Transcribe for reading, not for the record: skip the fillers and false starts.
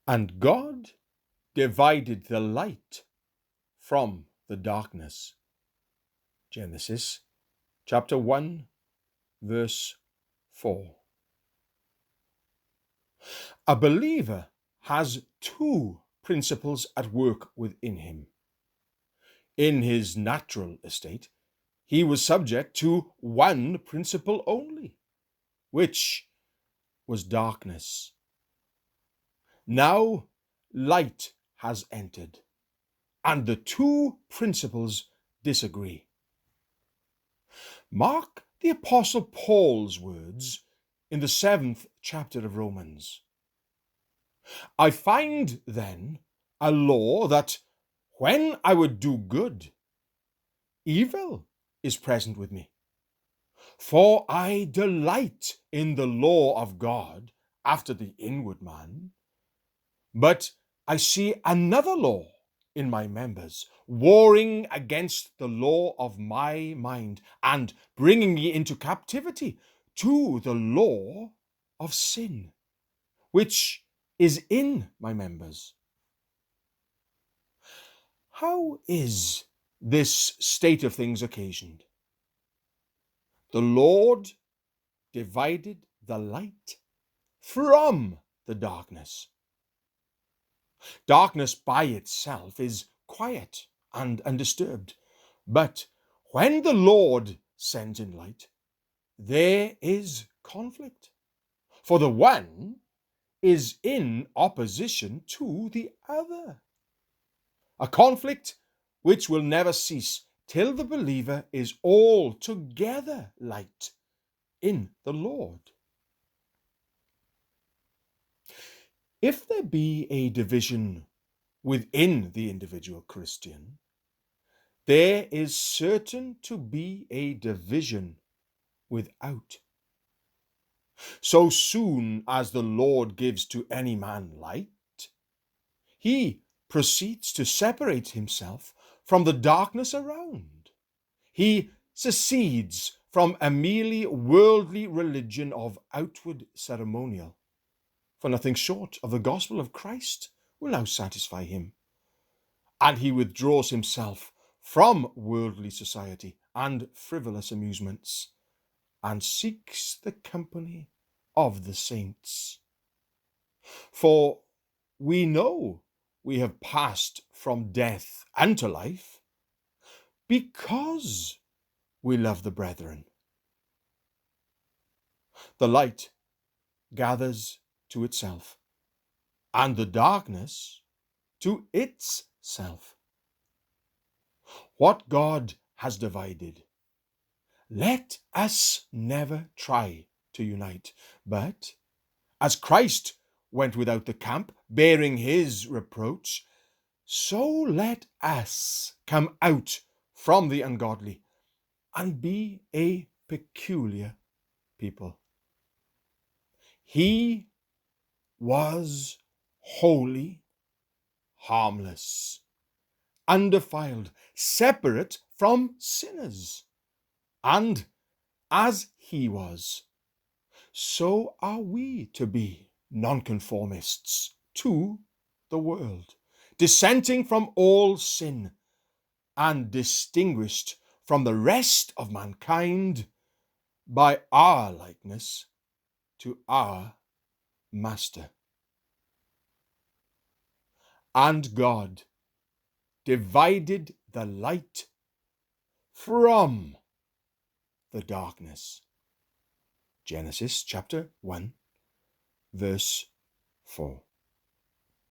And God divided the light from the darkness. Genesis chapter 1, verse 4. A believer has two principles at work within him. In his natural estate, he was subject to one principle only, which was darkness. Now light has entered, and the two principles disagree. Mark the Apostle Paul's words in the 7th chapter of Romans. I find then a law that when I would do good, evil is present with me. For I delight in the law of God after the inward man, but I see another law in my members, warring against the law of my mind and bringing me into captivity to the law of sin, which is in my members. How is this state of things occasioned? The Lord divided the light from the darkness. Darkness by itself is quiet and undisturbed, but when the Lord sends in light, there is conflict, for the one is in opposition to the other. A conflict which will never cease till the believer is altogether light in the Lord. If there be a division within the individual Christian, there is certain to be a division without. So soon as the Lord gives to any man light, he proceeds to separate himself from the darkness around. He secedes from a merely worldly religion of outward ceremonial, for nothing short of the gospel of Christ will now satisfy him. And he withdraws himself from worldly society and frivolous amusements, and seeks the company of the saints. For we know we have passed from death unto life because we love the brethren. The light gathers to itself, and the darkness to its self. What God has divided, let us never try to unite, but as Christ went without the camp, bearing his reproach, so let us come out from the ungodly and be a peculiar people. He was holy, harmless, undefiled, separate from sinners. And as he was, so are we to be nonconformists to the world, dissenting from all sin and distinguished from the rest of mankind by our likeness to our Master. And God divided the light from the darkness. Genesis chapter 1, verse 4.